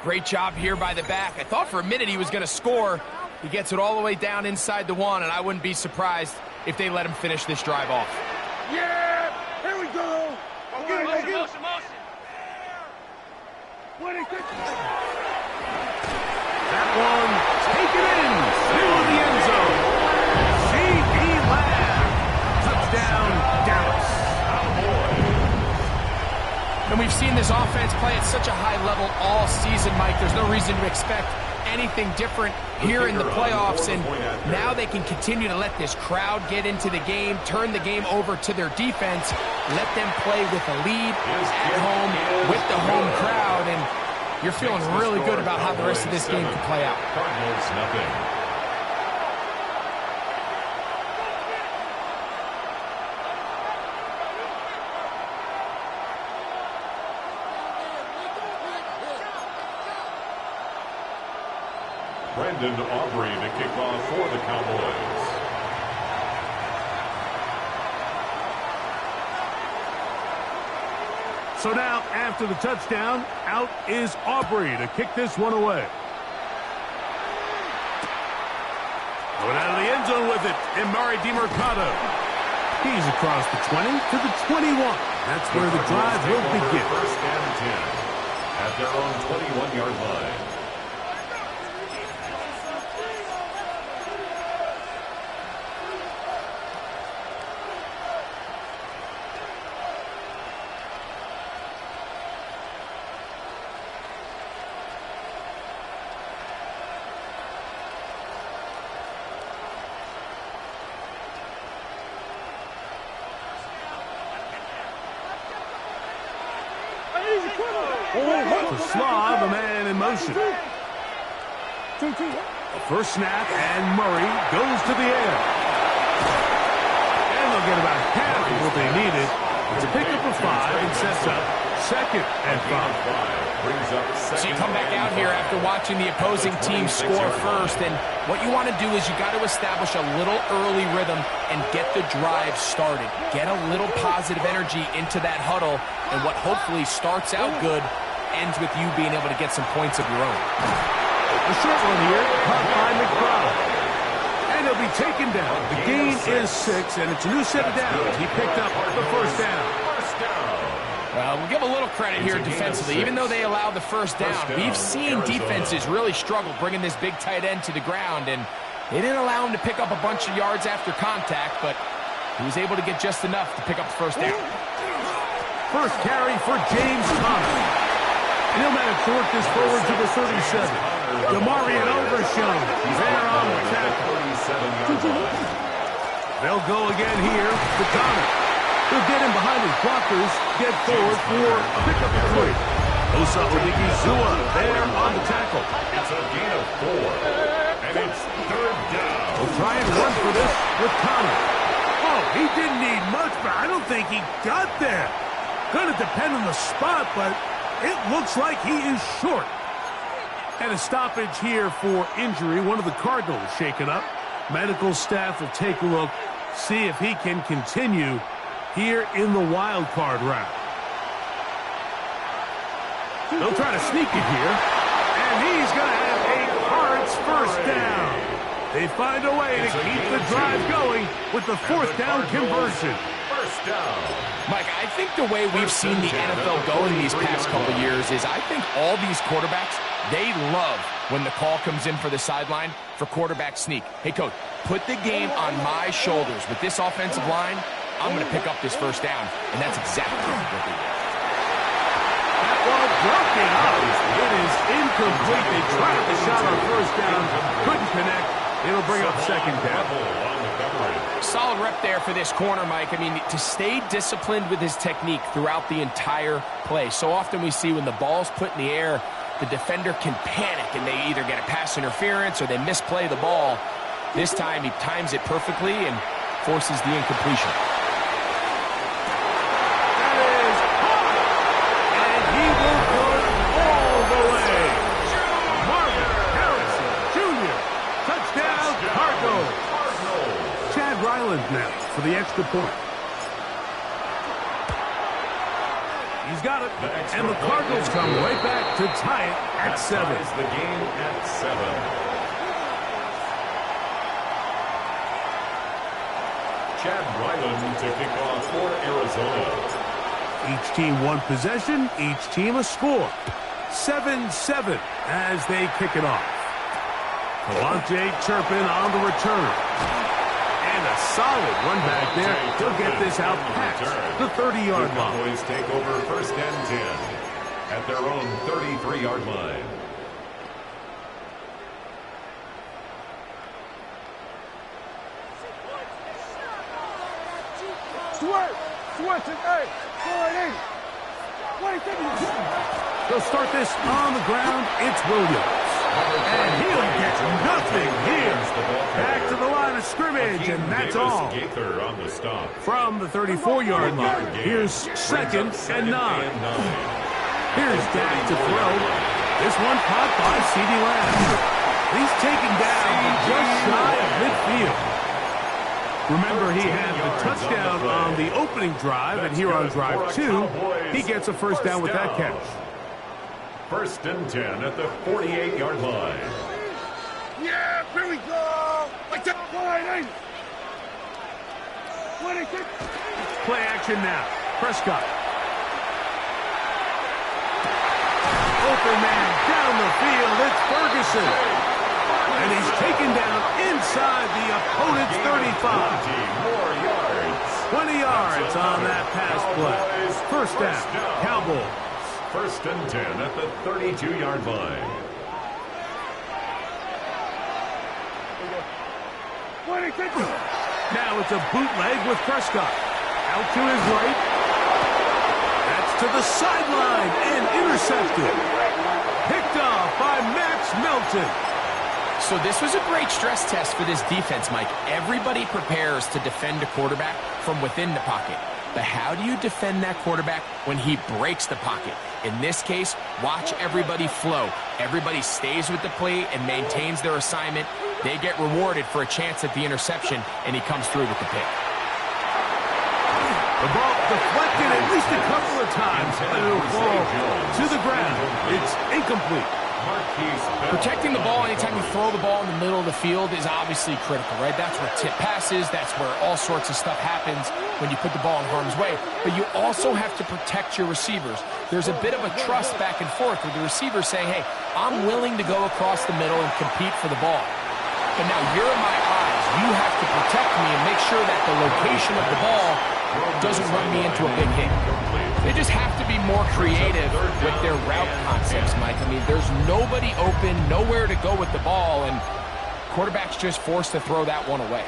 Great job here by the back. I thought for a minute he was going to score. He gets it all the way down inside the 1, and I wouldn't be surprised if they let him finish this drive off. Yeah! Here we go! Motion. That one, take it in, through the end zone. C.D. Lamb, touchdown, Dallas. And we've seen this offense play at such a high level all season, Mike. There's no reason to expect anything different here in the playoffs, and now they can continue to let this crowd get into the game, turn the game over to their defense, let them play with a lead at home with the home crowd, and you're feeling really good about how the rest of this game can play out. Cardinals, nothing. Brandon Aubrey to kick off for the Cowboys. So now, after the touchdown, out is Aubrey to kick this one away. Going out of the end zone with it, Emari Demercado. He's across the 20 to the 21. That's where the drive will begin. First and 10 at their own 21-yard line. To Slav, a man in motion. First snap, and Murray goes to the air. And they'll get about half of what they needed. It's a pickup of 5 and sets up second and 5. So you come back out here after watching the opposing team score first, and what you want to do is you got to establish a little early rhythm and get the drive started. Get a little positive energy into that huddle, and what hopefully starts out good ends with you being able to get some points of your own. The short one here, caught by McBride. And he'll be taken down. The gain is 6, and it's a new set of downs. He picked up the first down. Well, we'll give a little credit here defensively. Even though they allowed the first down, we've seen defenses really struggle bringing this big tight end to the ground, and they didn't allow him to pick up a bunch of yards after contact, but he was able to get just enough to pick up the first down. First carry for James Conner. And he'll manage to work this forward to the 37. Demarion Overshown there on the tackle. They'll go again here to Conner. He'll get him behind his blockers, get forward for a pickup of 3. Osa Odigizua there on the tackle. It's a gain of 4, and it's third down. We'll try and run for this with Conner. Oh, he didn't need much, but I don't think he got there. Going to depend on the spot, but it looks like he is short. And a stoppage here for injury. One of the Cardinals shaken up. Medical staff will take a look, see if he can continue here in the wild card round. They'll try to sneak it here. And he's going to have a Cards first down. They find a way to keep the drive going with the fourth down conversion. First down. Mike, I think the way we've seen the NFL go in these past couple years is I think all these quarterbacks, they love when the call comes in for the sideline for quarterback sneak. Hey, coach, put the game on my shoulders. With this offensive line, I'm going to pick up this first down, and that's exactly what they did. That ball broken up. It is incomplete. They tried the shot on first down, couldn't connect. It'll bring up second down. Solid rep there for this corner, Mike. I mean, to stay disciplined with his technique throughout the entire play. So often we see when the ball's put in the air, the defender can panic, and they either get a pass interference or they misplay the ball. This time he times it perfectly and forces the incompletion. That is caught, and he will go all the way. Marvin Harrison Jr. Touchdown, Cardinals. Chad Ryland now for the extra point. He's got it. And the Cardinals come right back to tie it at 7. That ties the game at 7. Chad Ryland to kick off for Arizona. Each team one possession, each team a score. 7-7 as they kick it off. Kalante Turpin on the return. And a solid run back there. He'll get this out past the 30-yard line. The Cowboys take over 1st and 10 at their own 33-yard line. They'll start this on the ground. It's Williams. And he'll get nothing here. Back to the line of scrimmage, and that's all. On the stop. From the 34-yard line, here's 2nd and 9. Here's Dak to throw. This one caught by CeeDee Lamb. He's taken down just shy of midfield. Remember, he had the touchdown on the opening drive, and here on drive 2, he gets a first down with that catch. 1st and 10 at the 48-yard line. Yeah, here we go. Play action now. Prescott. Open man down the field. It's Ferguson. And he's taken down inside the opponent's 35. 20 yards on that pass play. First down, Cowboys. 1st and 10 at the 32-yard line. Now it's a bootleg with Prescott. Out to his right. That's to the sideline and intercepted. Picked off by Max Melton. So this was a great stress test for this defense, Mike. Everybody prepares to defend a quarterback from within the pocket. But how do you defend that quarterback when he breaks the pocket? In this case, watch everybody flow. Everybody stays with the play and maintains their assignment. They get rewarded for a chance at the interception, and he comes through with the pick. The ball deflected at least a couple of times, but it'll fall to the ground. It's incomplete. Protecting the ball anytime you throw the ball in the middle of the field is obviously critical, right? That's where tip passes, that's where all sorts of stuff happens when you put the ball in harm's way. But you also have to protect your receivers. There's a bit of a trust back and forth with the receivers saying, hey, I'm willing to go across the middle and compete for the ball. But now you're in my eyes. You have to protect me and make sure that the location of the ball doesn't run me into a big hit. They just have to be more creative with their route concepts, Mike. I mean, there's nobody open, nowhere to go with the ball, and quarterback's just forced to throw that one away.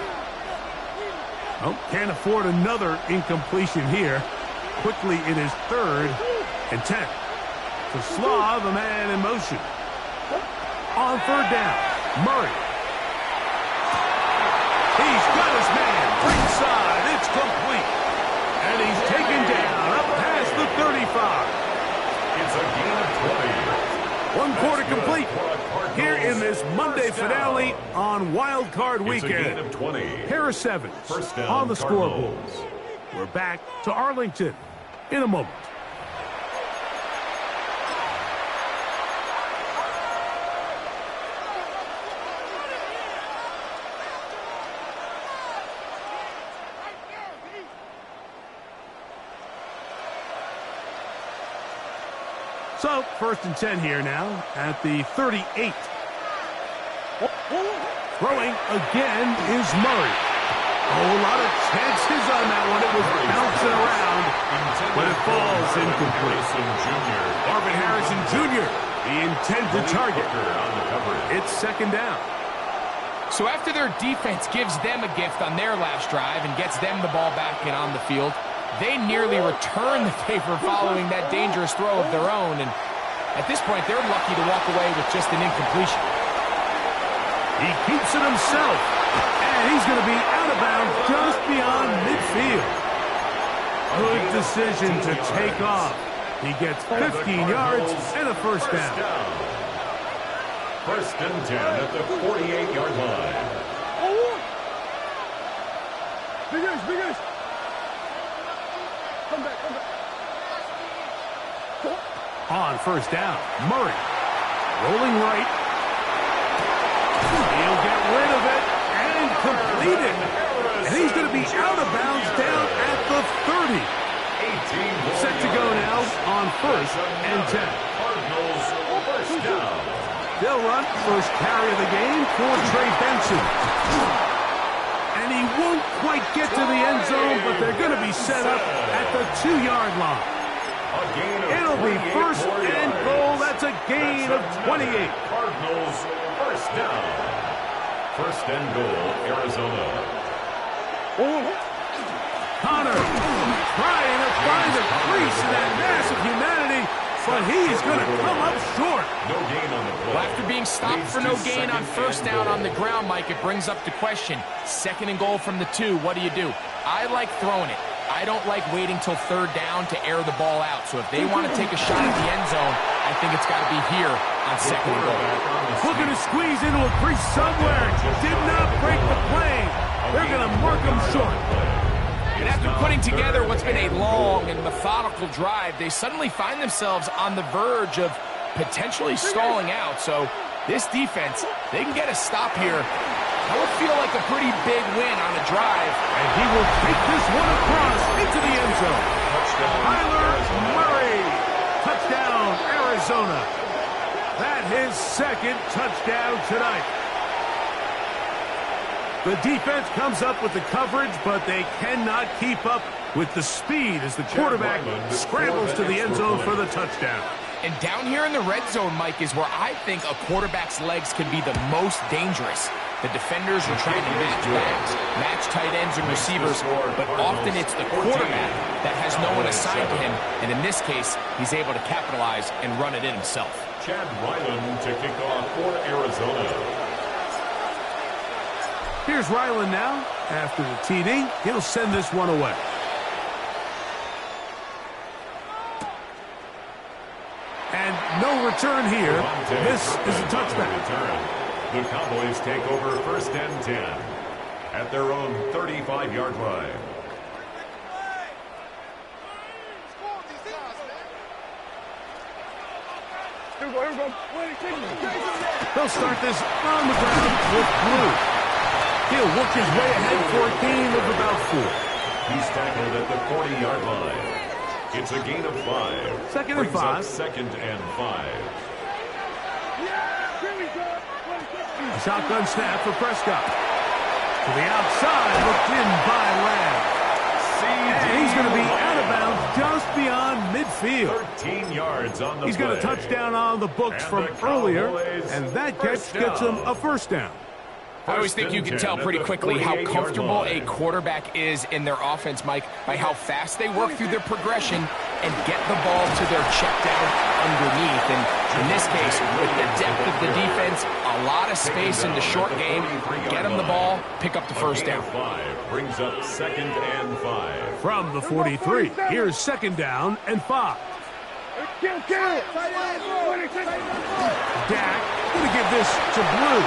Oh, can't afford another incompletion here. Quickly, it is 3rd and 10. To Slav, a man in motion. On 3rd down, Murray. He's got his man. Ringside, it's complete. And he's taken down up past the 35. It's a gain of 20. One quarter complete here in this Monday finale on Wild Card Weekend. It's a gain of 20. Harris Evans First down, on the scoreboard. Cardinals. We're back to Arlington in a moment. So, 1st and 10 here now at the 38. Throwing again is Murray. A whole lot of chances on that one. It was bouncing around, but it falls incomplete. Marvin Harrison Jr., the intended target. It's 2nd down. So after their defense gives them a gift on their last drive and gets them the ball back and on the field, they nearly return the favor following that dangerous throw of their own. And at this point, they're lucky to walk away with just an incompletion. He keeps it himself, and he's going to be out of bounds just beyond midfield. Good decision to take off. He gets 15 yards and a first down. 1st and 10 at the 48-yard line. Big ace. Come back. On first down, Murray. Rolling right. He'll get rid of it and complete it. And he's going to be out of bounds down at the 30. Set to go now on first and 10. Cardinals first down. They'll run first carry of the game for Trey Benson. And he won't quite get to the end zone, but they're going to be set up at the 2-yard line. It'll be first and goal. That's a gain of 28. Cardinals first down. First and goal, Arizona. Connor trying to find a crease in that mass of humanity, but he's going to come up short. No gain on the play. Well, after being stopped for no gain on first down on the ground, Mike, it brings up the question. Second and goal from the 2, what do you do? I like throwing it. I don't like waiting till third down to air the ball out. So if they want to take a shot at the end zone, I think it's got to be here on second and goal. Looking to squeeze into a crease somewhere. Did not break the plane. They're going to mark him short. And after putting together what's been a long and methodical drive, they suddenly find themselves on the verge of potentially stalling out. So this defense, they can get a stop here. That would feel like a pretty big win on a drive. And he will take this one across into the end zone. Kyler Murray. Touchdown, Arizona. That's his second touchdown tonight. The defense comes up with the coverage, but they cannot keep up with the speed as the quarterback scrambles to the end zone for the touchdown. And down here in the red zone, Mike, is where I think a quarterback's legs can be the most dangerous. The defenders are trying to match backs, match tight ends and receivers, but often it's the quarterback that has no one assigned to him, and in this case, he's able to capitalize and run it in himself. Chad Ryland to kick off for Arizona. Here's Ryland now. After the TD, he'll send this one away. And no return here. This is a touchback. The Cowboys take over first and 10 at their own 35-yard line. They'll start this on the ground with Blue. He'll work his way ahead for a gain of about 4. He's tackled at the 40-yard line. It's a gain of 5. Second and 5. Second and 5. A shotgun snap for Prescott. To the outside, looked in by Lamb. And he's going to be out of bounds just beyond midfield. 13 yards on the He's got a touchdown on the books from earlier, and that catch gets him a first down. I always think you can tell pretty quickly how comfortable a quarterback is in their offense, Mike, by how fast they work through their progression and get the ball to their check down underneath. And in this case, with the depth of the defense, a lot of space in the short game, get them the ball, pick up the first down. 5 brings up second and 5. From the 43, here's second down and 5. Dak going to give this to Blue.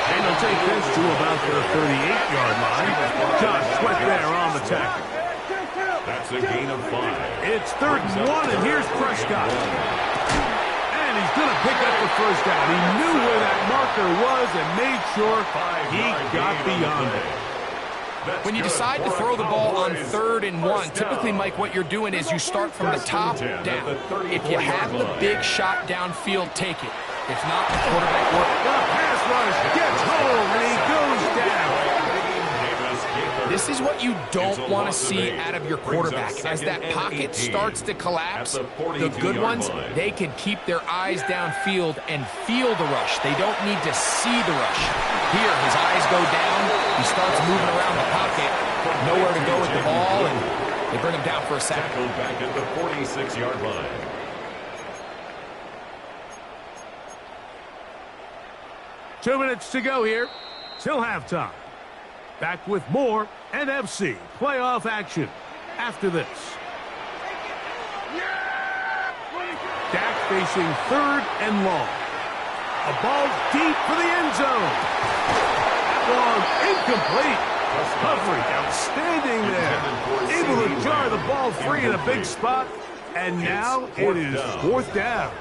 And he'll take this to about the 38-yard line. Josh Sweat there on the tackle. That's a gain of 5. It's third and 1, and here's Prescott. And he's going to pick up the first down. He knew where that marker was and made sure he got beyond it. When you decide to throw the ball on third and 1, typically, Mike, what you're doing is you start from the top down. If you have the big shot downfield, take it. If not, the quarterback work. The pass rush gets home, and he goes down. This is what you don't want to see out of your quarterback. As that pocket starts to collapse, the good ones, they can keep their eyes downfield and feel the rush. They don't need to see the rush. Here, his eyes go down. He starts moving around the pocket. Nowhere to go with the ball, and they bring him down for a sack. Tackled back at the 46-yard line. 2 minutes to go here till halftime. Back with more NFC playoff action after this. Dak facing third and long. A ball deep for the end zone. That one incomplete. Coverage outstanding there. Able to jar the ball free in a big spot And now it is fourth down.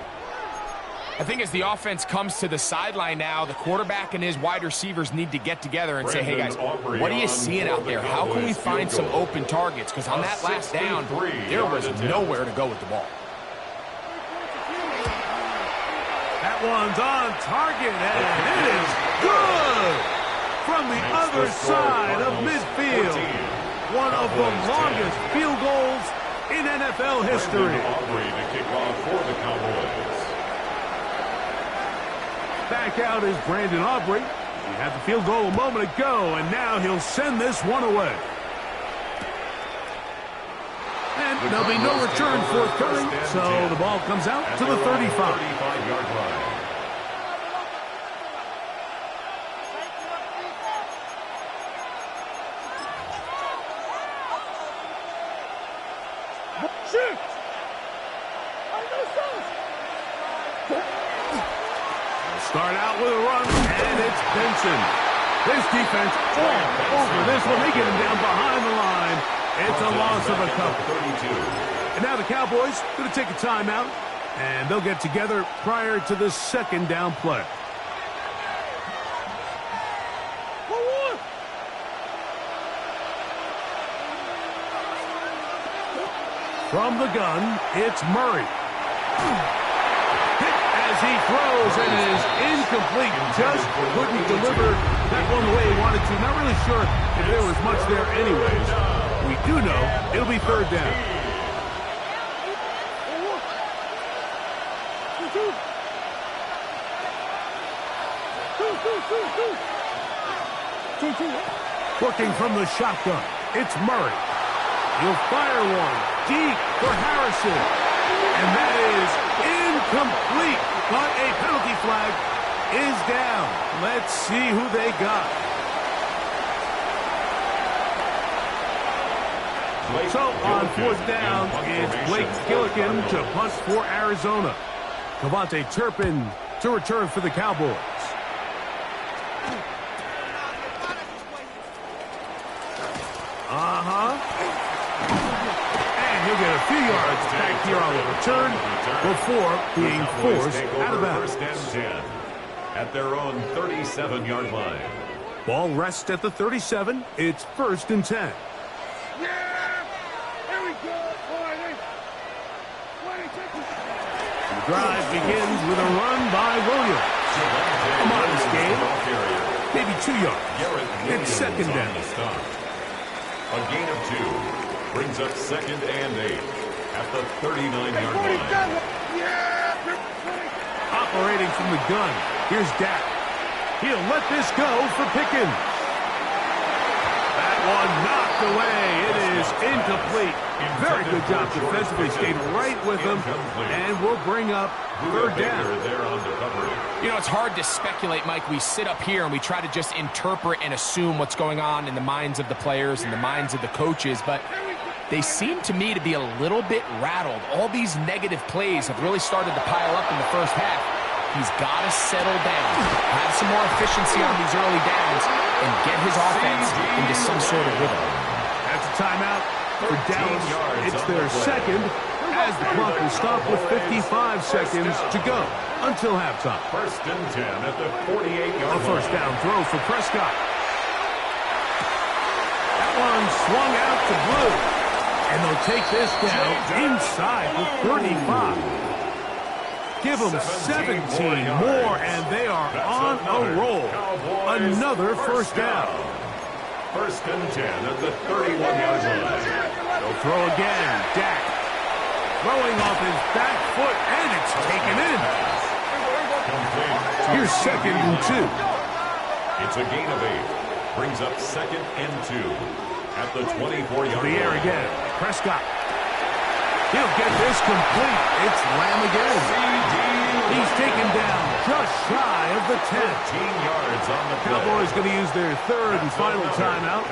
I think as the offense comes to the sideline now, the quarterback and his wide receivers need to get together and say, hey, guys, what are you seeing out there? How can we find some open targets? Because on that last down, there was nowhere to go with the ball. That one's on target, and it is good from the other side of midfield. One of the longest field goals in NFL history. Back out is Brandon Aubrey. He had the field goal a moment ago, and now he'll send this one away. And there'll be no return forthcoming, so the ball comes out to the 35-yard line. Start out with a run, and it's Benson. This defense all over this one. They get him down behind the line. It's a loss of a couple. And now the Cowboys going to take a timeout, and they'll get together prior to the second down play. From the gun, it's Murray. As he throws, and it is incomplete. Just couldn't deliver that one the way he wanted to. Not really sure if there was much there anyways. We do know it'll be third down. Working from the shotgun, it's Murray. He'll fire one deep for Harrison. And that is incomplete. But a penalty flag is down. Let's see who they got. So on fourth down, it's Blake Gillikin to punt for Arizona. Kevontae Turpin to return for the Cowboys. And he'll get a few yards back here on the return before being forced out of bounds. First and 10 at their own 37-yard line. Ball rests at the 37. It's first and 10. The drive begins with a run by Williams. A modest gain, maybe 2 yards. It's second down. A gain of 2 brings up second and 8 at the 39-yard line. Operating from the gun, here's Dak. He'll let this go for Pickens. That one knocked away. It is incomplete. Very good job defensively. Stayed right with him, and we'll bring up third down. You know, it's hard to speculate, Mike. We sit up here and we try to just interpret and assume what's going on in the minds of the players and the minds of the coaches, but they seem to me to be a little bit rattled. All these negative plays have really started to pile up in the first half. He's got to settle down, have some more efficiency on these early downs, and get his offense into some sort of rhythm. That's a timeout for Dallas. It's their second, as the clock will stop with 55 seconds to go until halftime. First and 10 at the 48-yard line. A first down throw for Prescott. That one swung out to Blue. And they'll take this down inside the 35. Give them 17 more, and they are on a roll. Another first down. First and 10 at the 31-yard line. They'll throw again. Dak throwing off his back foot, and it's taken in. Here's second and 2. It's a gain of 8. Brings up second and 2 at the 24-yard line. The air again. Prescott. He'll get this complete. It's Lamb again. He's taken down just shy of the 10. 15 yards on the play. Cowboys going to use their third and final timeout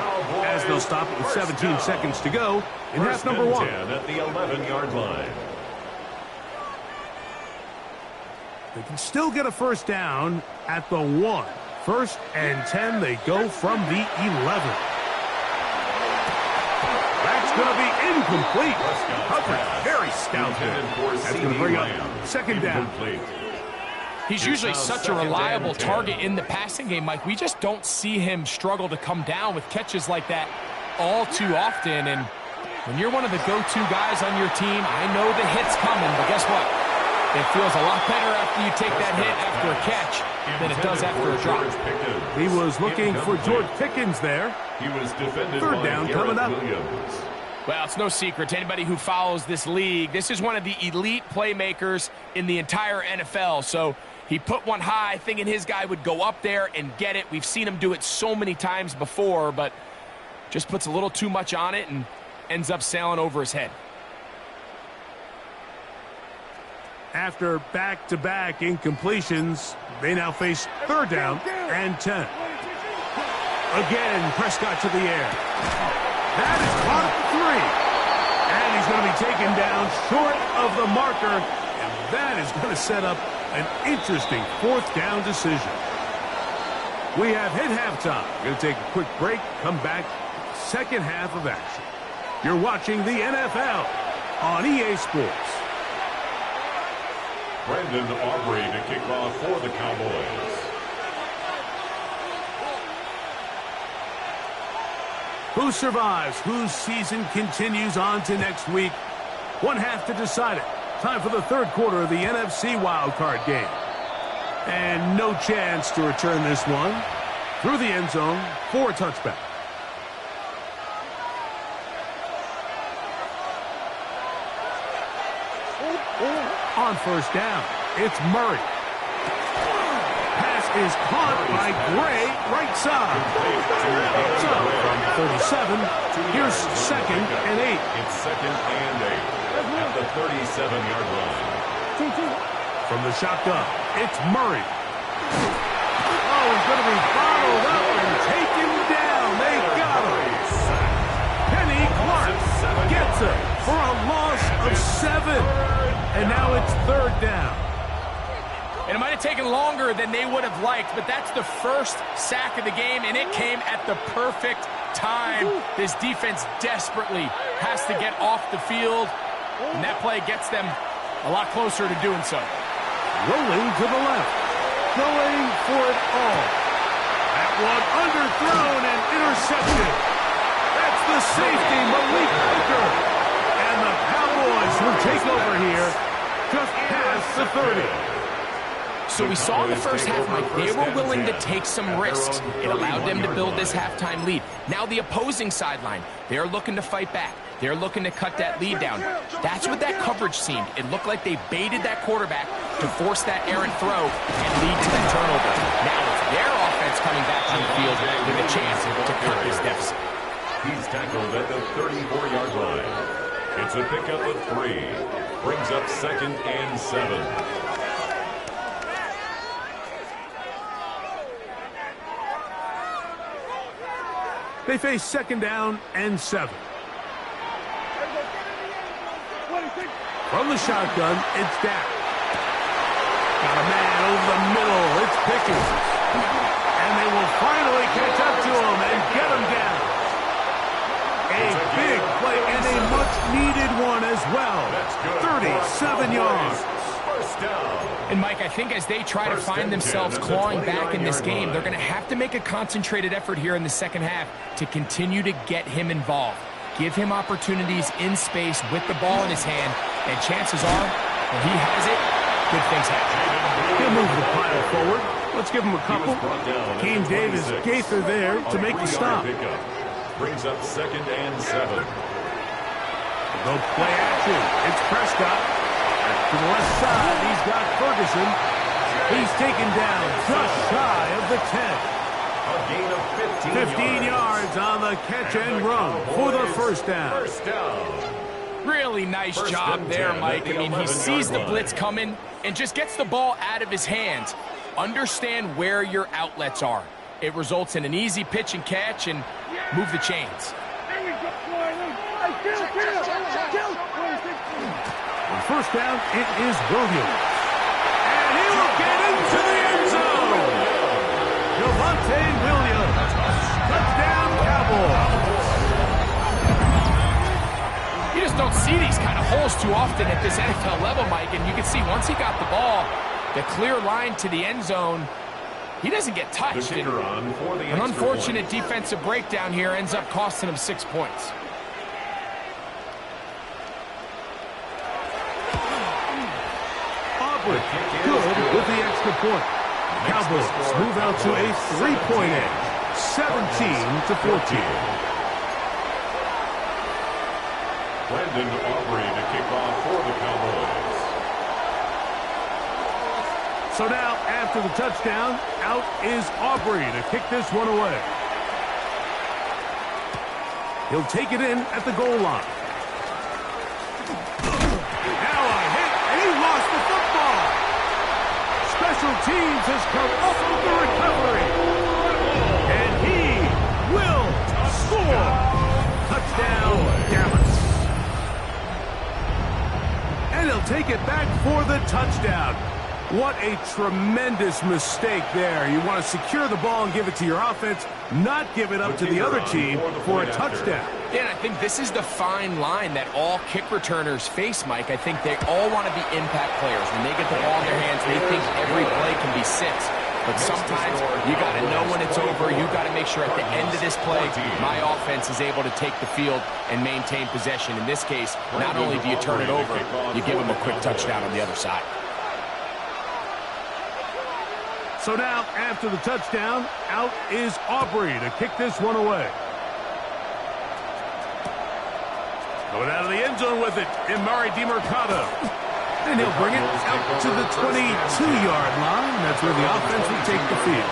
as they'll stop it with 17 seconds to go in half number 1. 10 at the 11-yard line. They can still get a first down at the 1. First and 10, they go from the 11. That's going to be incomplete. Coverage very stout there. That's going to bring up second down. He's usually such a reliable target in the passing game, Mike. We just don't see him struggle to come down with catches like that all too often. And when you're one of the go-to guys on your team, I know the hit's coming, but guess what? It feels a lot better after you take that hit after a catch than it does after a drop. He was looking for George Pickens there. He was defended Third by down Garrett coming up. Williams. Well, it's no secret to anybody who follows this league. This is one of the elite playmakers in the entire NFL. So he put one high, thinking his guy would go up there and get it. We've seen him do it so many times before, but just puts a little too much on it and ends up sailing over his head. After back-to-back incompletions, they now face third down and 10. Again, Prescott to the air. That is caught at 3. And he's going to be taken down short of the marker. And that is going to set up an interesting fourth down decision. We have hit halftime. Going to take a quick break, come back, second half of action. You're watching the NFL on EA Sports. Brandon Aubrey to kick off for the Cowboys. Who survives? Whose season continues on to next week? One half to decide it. Time for the third quarter of the NFC wildcard game. And no chance to return this one. Through the end zone for a touchback. On first down, it's Murray. Pass is caught by Gray, right side. So, from 37, here's second and 8. It's second and 8 at the 37-yard line. From the shotgun, it's Murray. Oh, he's going to be followed up and taken down. They got him. Kenny Clark gets it for a loss of 7. And now it's third down. And it might have taken longer than they would have liked, but that's the first sack of the game, and it came at the perfect time. This defense desperately has to get off the field, and that play gets them a lot closer to doing so. Rolling to the left. Going for it all. That one underthrown and intercepted. That's the safety, Malik Hooker. And the Cowboys will take over here just past the 30. So we saw in the first half, Mike, they were willing to take some risks. It allowed them to build this halftime lead. Now the opposing sideline, they're looking to fight back. They're looking to cut that lead down. That's what that coverage seemed. It looked like they baited that quarterback to force that errant throw and lead to that turnover. Now it's their offense coming back on the field with a chance to cut this deficit. He's tackled at the 34-yard line. It's a pickup of 3. Brings up second and 7. They face second down and 7. From the shotgun, it's Dak. Got a man over the middle. It's Pickens. And they will finally catch up to him and get him down. A big play and a much-needed one as well. 37 yards. First down. And, Mike, I think as they try to find themselves clawing back in this game, they're going to have to make a concentrated effort here in the second half to continue to get him involved. Give him opportunities in space with the ball in his hand, and chances are, when he has it, good things happen. He'll move the pile forward. Let's give him a couple. Keem Davis, Gaither there to make the stop. Brings up second and 7. No play action. It's Prescott. To the left side, he's got Ferguson. He's taken down just shy of the 10. A gain of 15 yards on the catch and run for the first down. First down. Really nice job there, Mike. I mean, he sees the blitz coming and just gets the ball out of his hands. Understand where your outlets are. It results in an easy pitch and catch and move the chains. On first down, it is Williams. And he will get into the end zone. Javonte Williams. Touchdown, Cowboys. just don't see these kind of holes too often at this NFL level, Mike. And you can see once he got the ball, the clear line to the end zone, he doesn't get touched. An unfortunate defensive breakdown here ends up costing him 6 points. Aubrey, good with the extra point. Cowboys move out to a 3-point edge, 17-14. Brandon Aubrey to kick off for the Cowboys. So now, after the touchdown, out is Aubrey to kick this one away. He'll take it in at the goal line. Now a hit, and he lost the football. Special teams has come up with the recovery. And he will score. Touchdown, Dallas. And he'll take it back for the touchdown. What a tremendous mistake there. You want to secure the ball and give it to your offense, not give it up to the other team for a touchdown. Yeah, and I think this is the fine line that all kick returners face, Mike. I think they all want to be impact players. When they get the ball in their hands, they think every play can be 6. But sometimes you got to know when it's over. You got to make sure at the end of this play, my offense is able to take the field and maintain possession. In this case, not only do you turn it over, you give them a quick touchdown on the other side. So now, after the touchdown, out is Aubrey to kick this one away. Going out of the end zone with it, Emari Demercado. And he'll bring it out to the 22-yard line. That's where the offense will take the field.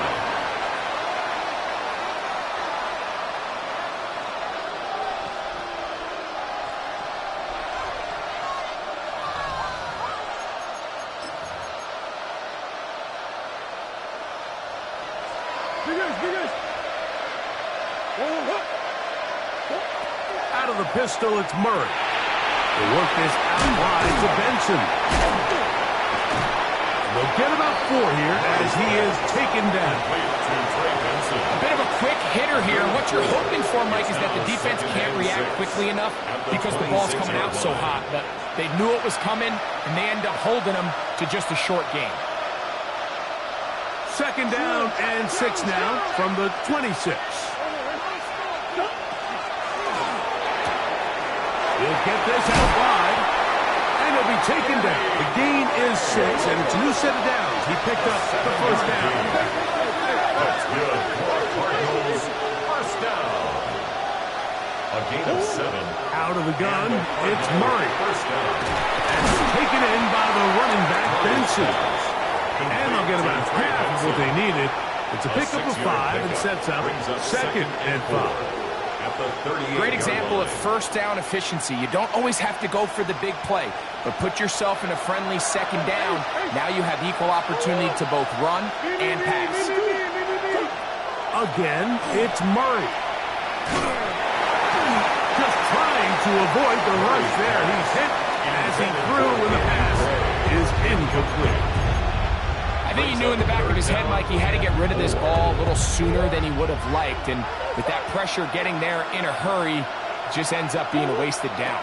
Out of the pistol, it's Murray. They work this out wide to Benson. They'll get about 4 here as he is taken down. A bit of a quick hitter here. What you're hoping for, Mike, is that the defense can't react quickly enough because the ball's coming out so hot. But they knew it was coming, and they end up holding them to just a short gain. 2nd down and 6 now from the 26. He'll get this out wide, and he'll be taken down. The gain is 6, and it's a new set of downs. He picked up the 1st down. That's good for Cardinals. 1st down. A gain of 7. Out of the gun, it's Murray. 1st down. And taken in by the running back, Benson. And they'll get about half of what they needed. It's a pickup of 5 and sets up 2nd and 5. Great example of 1st down efficiency. You don't always have to go for the big play, but put yourself in a friendly 2nd down. Now you have equal opportunity to both run and pass. Again, it's Murray. Just trying to avoid the rush there. He's hit as he threw when the pass is incomplete. I think he knew in the back of his head, Mike, he had to get rid of this ball a little sooner than he would have liked. And with that pressure getting there in a hurry, just ends up being a wasted down.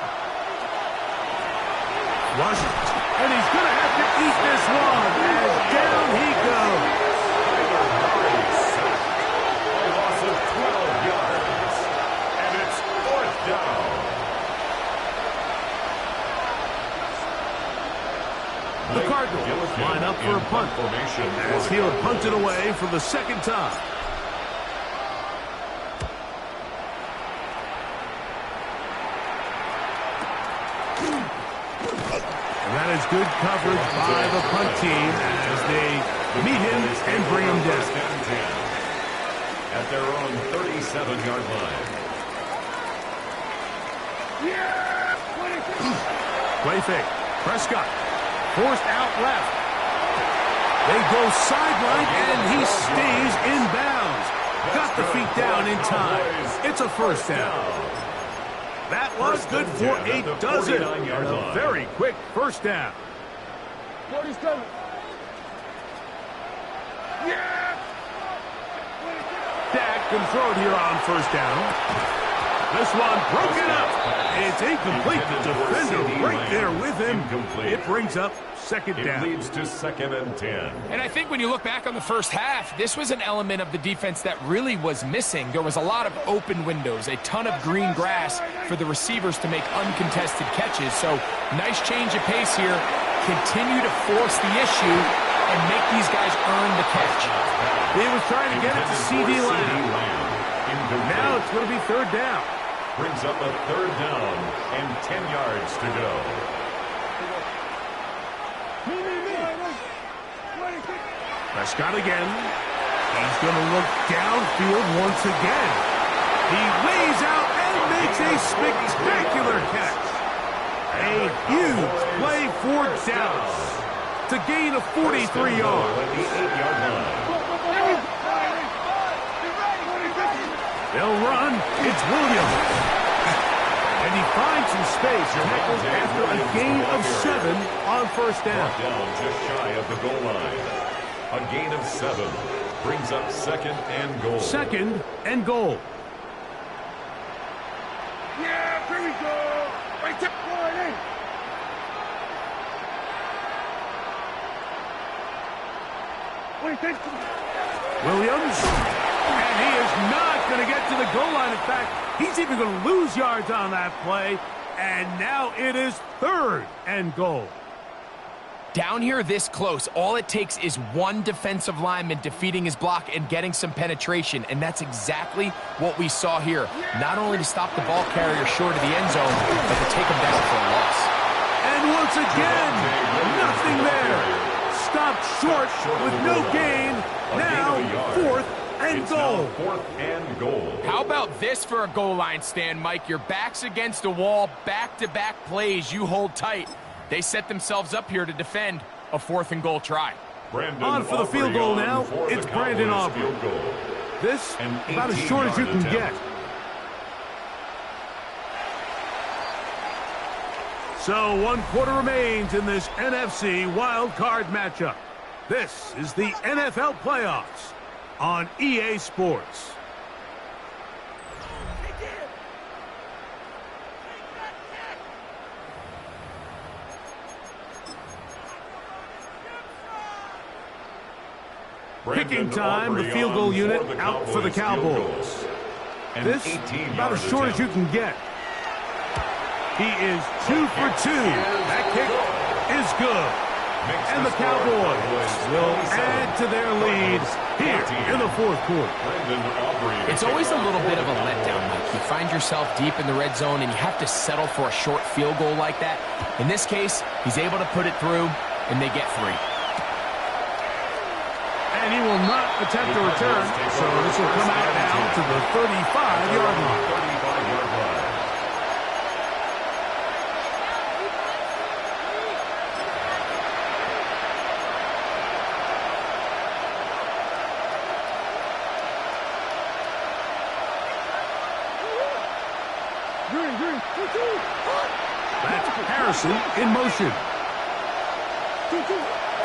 Rushed, and he's going to have to eat this one as down he goes. A loss of 12 yards. And it's 4th down. The Cardinals line up for a punt as he'll punt it away for the 2nd time. And that is good coverage by the punt team as they meet him and bring him down. At their own 37-yard line. Play fake. Prescott. Forced out left. They go sideline, and he stays in bounds. Got the feet down in time. It's a 1st down. That was good for a dozen. And a very quick 1st down. Dak can throw it here on 1st down. This one broken up. It's incomplete. The defender right there with him. It brings up second down. It leads to 2nd and 10. And I think when you look back on the first half, this was an element of the defense that really was missing. There was a lot of open windows, a ton of green grass for the receivers to make uncontested catches. So nice change of pace here. Continue to force the issue and make these guys earn the catch. He was trying to get it to C.D. Lamb. Now it's going to be third down. Brings up a 3rd down and 10 yards to go. Prescott again. He's going to look downfield once again. He lays out and makes a spectacular catch. A huge play for Dallas to gain a 43 yards. At the 8-yard line. They'll run. It's Williams. And he finds some space. Tackles after a gain of 7 on first down. Brought down just shy of the goal line. A gain of 7 brings up 2nd and goal. 2nd and goal. Yeah, here we go. Right there, going in. Williams. And he is not going to get to the goal line. In fact, he's even going to lose yards on that play. And now it is 3rd and goal. Down here this close, all it takes is one defensive lineman defeating his block and getting some penetration, and that's exactly what we saw here. Not only to stop the ball carrier short of the end zone, but to take him down for a loss. And once again, nothing there. Stopped short with no gain. Now 4th and goal. 4th and goal. How about this for a goal line stand, Mike? Your back's against the wall, back-to-back plays, you hold tight. They set themselves up here to defend a 4th and goal try. Brandon on for the field goal now. It's Brandon Aubrey. This about as short as you can get. So 1 quarter remains in this NFC wild card matchup. This is the NFL playoffs on EA Sports. Kicking time, the field goal unit out for the Cowboys. This about as short as you can get. He is 2 for 2. That kick is good. And the Cowboys will add to their lead here in the 4th quarter. It's always a little bit of a letdown, Mike. You find yourself deep in the red zone and you have to settle for a short field goal like that. In this case, he's able to put it through and they get 3. And he will not attempt a return, so this will come out now to the 35-yard line. That's Harrison in motion.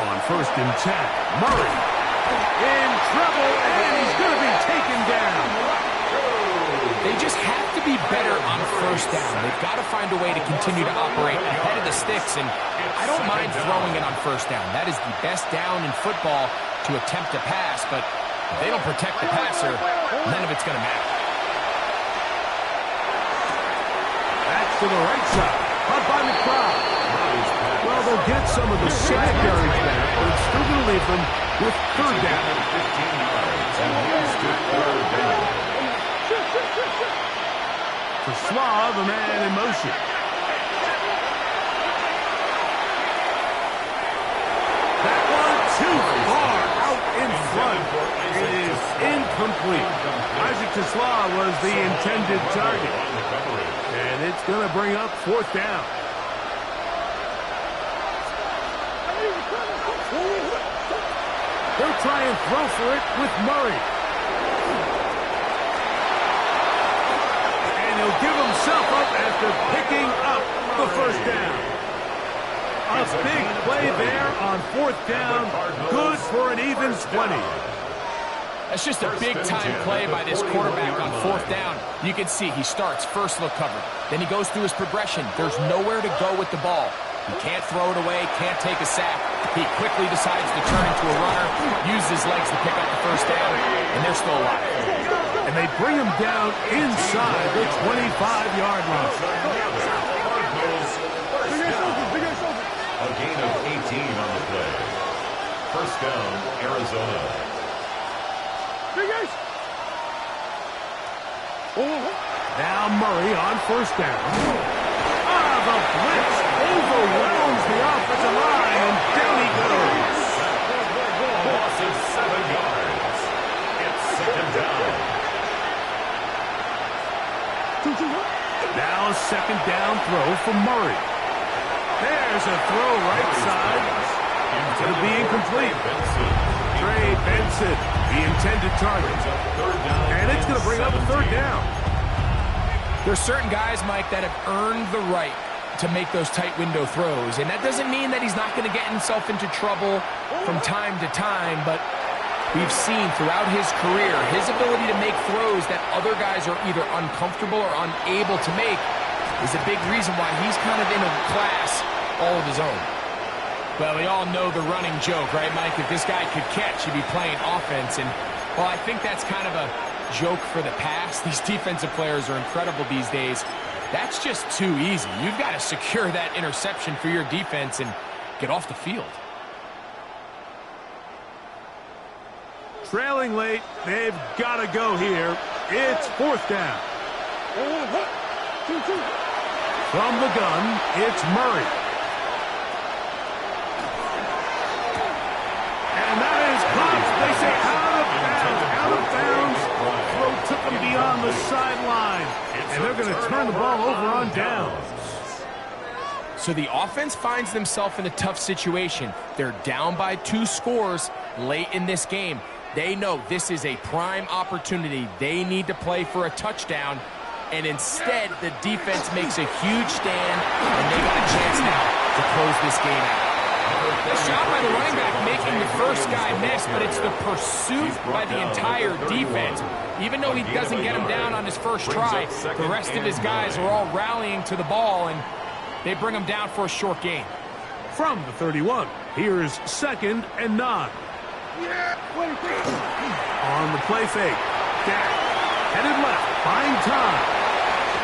On 1st and 10, Murray. In trouble, and he's going to be taken down. They just have to be better on 1st down. They've got to find a way to continue to operate ahead of the sticks, and I don't mind throwing it on 1st down. That is the best down in football to attempt to pass, but if they don't protect the passer, none of it's going to matter. Back to the right side. Caught by McBride. Well, they'll get some of the sack yards back, but it's still going to leave them with 3rd down. 15 yards and leads to 3rd down. For Slaw, the man in motion. That one too far out in front. It is incomplete. Isaac Slaw was the intended target. And it's going to bring up 4th down. They'll try and throw for it with Murray. And he'll give himself up after picking up the 1st down. A big play there on 4th down. Good for an even 20. That's just a big-time play by this quarterback on 4th down. You can see he starts first look cover. Then he goes through his progression. There's nowhere to go with the ball. He can't throw it away, can't take a sack. He quickly decides to turn into a runner, uses his legs to pick up the 1st down, and they're still alive. And they bring him down inside the 25-yard line. A gain of 18 on the play. 1st down, Arizona. Now Murray on 1st down. The blitz overwhelms the offensive line, and down he goes. A loss of 7 yards. It's 2nd down. Now a 2nd down throw for Murray. There's a throw right side. It's going to be incomplete. Trey Benson, the intended target. And it's going to bring up a 3rd down. There's certain guys, Mike, that have earned the right to make those tight window throws. And that doesn't mean that he's not going to get himself into trouble from time to time, but we've seen throughout his career his ability to make throws that other guys are either uncomfortable or unable to make is a big reason why he's kind of in a class all of his own. Well, we all know the running joke, right, Mike? If this guy could catch, he'd be playing offense. And, well, I think that's kind of a joke for the past. These defensive players are incredible these days. That's just too easy. You've got to secure that interception for your defense and get off the field. Trailing late, they've got to go here. It's 4th down. From the gun, it's Murray. And that is caught. They say out of bounds. Throw took him beyond the sideline. And they're going to turn the ball over on downs. So the offense finds themselves in a tough situation. They're down by 2 scores late in this game. They know this is a prime opportunity. They need to play for a touchdown. And instead, the defense makes a huge stand, and they got a chance now to close this game out. Nice job by the running back making the first guy miss, but it's the pursuit by the entire defense. Even though he doesn't get him down on his first try, the rest of his guys are all rallying to the ball, and they bring him down for a short gain. From the 31, here's 2nd and 9. On the play fake, Dak headed left, buying time.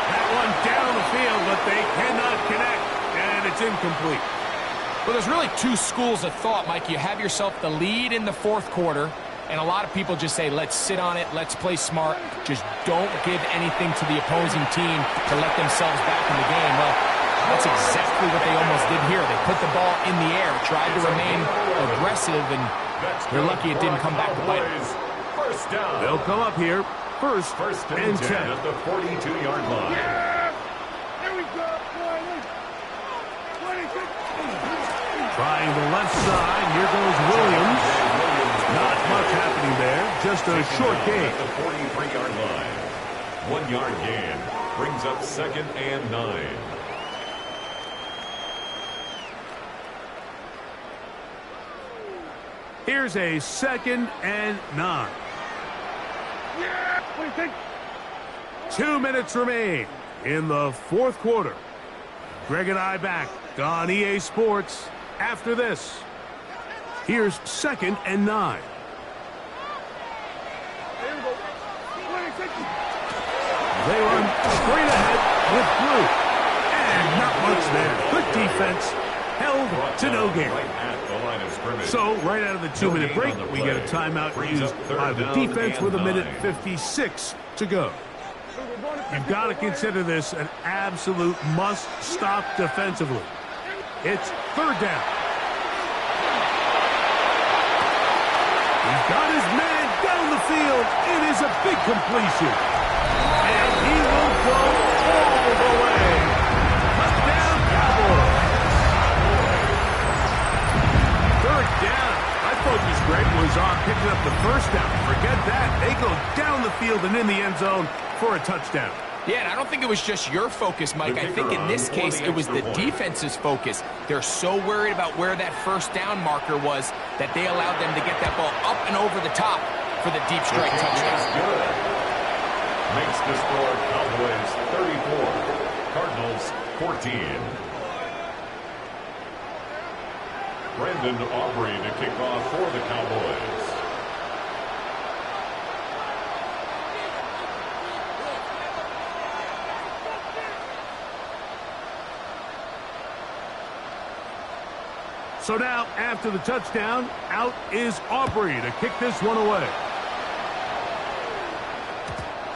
That one down the field, but they cannot connect, and it's incomplete. Well, there's really 2 schools of thought, Mike. You have yourself the lead in the 4th quarter, and a lot of people just say, let's sit on it, let's play smart, just don't give anything to the opposing team to let themselves back in the game. Well, that's exactly what they almost did here. They put the ball in the air, tried to remain aggressive, and they're lucky it didn't come back to bite them. They'll come up here, first and 10 at the 42-yard line. Here we go. Trying the left side, here goes Williams. Not much happening there, just a short gain. At the 43-yard line. 1-yard gain brings up 2nd and 9. Here's a 2nd and 9. Yeah, what do you think? 2 minutes remain in the 4th quarter. Greg and I back on EA Sports after this. Here's 2nd and 9. Here we go. 26. They run straight ahead with Blue. And not much there. Good defense. Held to no gain. Right at the line of scrimmage. So, right out of the 2-minute break, we get a timeout used by the defense with 1:56 to go. You've got to consider this an absolute must-stop defensively. It's 3rd down. He's got his man down the field. It is a big completion. And he will go all the way. Touchdown, Cowboys. 3rd down. My focus, Greg, was on picking up the 1st down. Forget that. They go down the field and in the end zone for a touchdown. Yeah, and I don't think it was just your focus, Mike. I think in this case, it was the defense's focus. They're so worried about where that 1st down marker was that they allowed them to get that ball up and over the top for the deep strike touchdown. Good. Makes the score Cowboys 34, Cardinals 14. Brandon Aubrey to kick off for the Cowboys. So now, after the touchdown, out is Aubrey to kick this one away.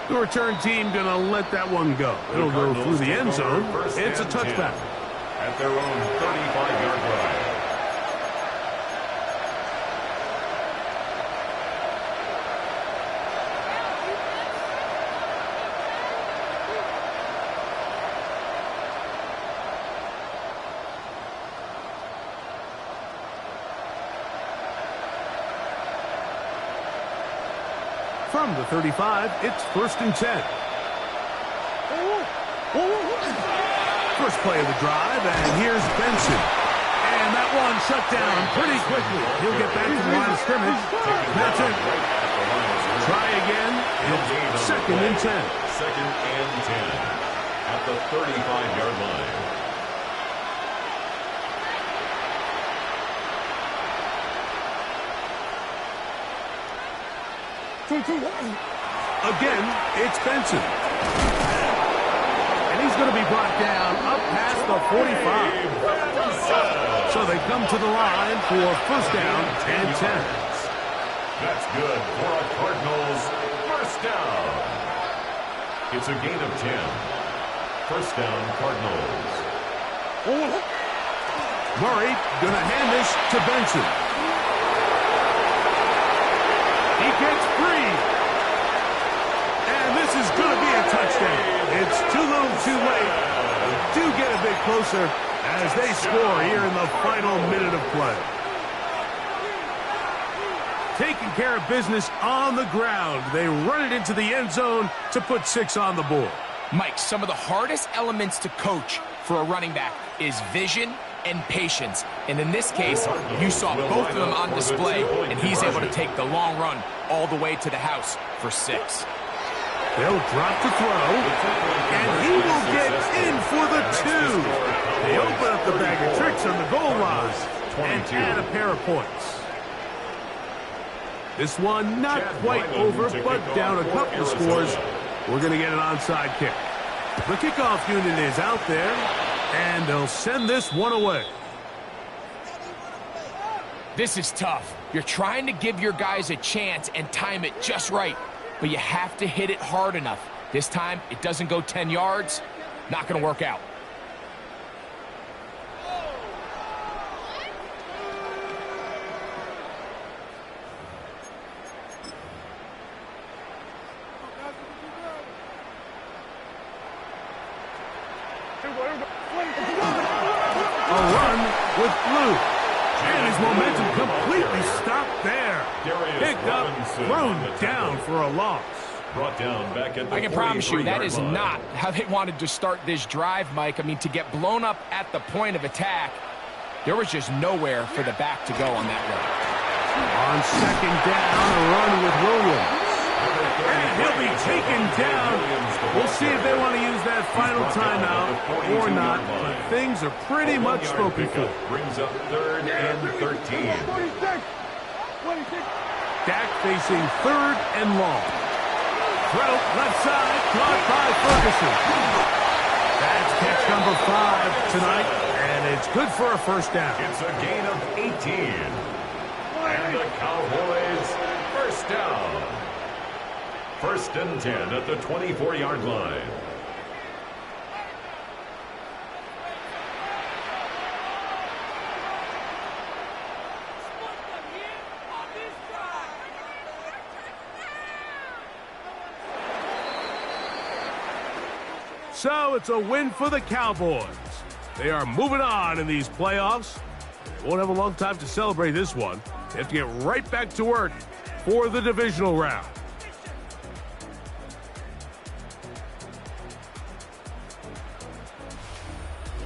The return team going to let that one go. It'll go through the end zone. It's a touchback. At their own 35-yard line. From the 35, it's 1st and 10. First play of the drive, and here's Benson. And that one shut down pretty quickly. He'll get back to the line of scrimmage. That's it. Try again. It's 2nd and 10. 2nd and 10 at the 35-yard line. Again, it's Benson. And he's going to be brought down up past the 45. So they come to the line for 1st down and 10. That's good for a Cardinals 1st down. It's a gain of 10. 1st down, Cardinals. Murray going to hand this to Benson. He gets free. And this is going to be a touchdown. It's too little too late. They do get a bit closer as they score here in the final minute of play. Taking care of business on the ground. They run it into the end zone to put 6 on the board. Mike, some of the hardest elements to coach for a running back is vision and patience. And in this case, you saw both of them on display, and he's able to take the long run all the way to the house for 6. They'll drop to throw, and he will get in for the 2. They open up the bag of tricks on the goal line and add a pair of points. This one not quite over, but down a couple of scores. We're going to get an onside kick. The kickoff unit is out there, and they'll send this one away. This is tough. You're trying to give your guys a chance and time it just right, but you have to hit it hard enough. This time, it doesn't go 10 yards. Not going to work out. A run with Blue. And his momentum completely stopped there. Picked up, thrown down for a loss. Brought down back at the I can promise you that is line. not how they wanted to start this drive, Mike. I mean, to get blown up at the point of attack, there was just nowhere for the back to go on that run. On 2nd down, a run with Williams. And he'll be taken down. We'll see if they want to use that final timeout or not, but things are pretty much spoken for. Brings up 3rd and 13. Dak facing 3rd and long. Throw left side, caught by Ferguson. That's catch number 5 tonight, and it's good for a 1st down. It's a gain of 18. And the Cowboys 1st down. 1st and 10 at the 24-yard line. So it's a win for the Cowboys. They are moving on in these playoffs. They won't have a long time to celebrate this one. They have to get right back to work for the divisional round.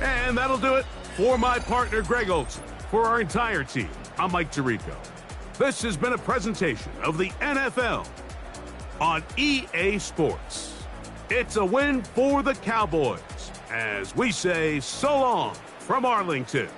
And that'll do it for my partner, Greg Olson. For our entire team, I'm Mike Tirico. This has been a presentation of the NFL on EA Sports. It's a win for the Cowboys, as we say so long from Arlington.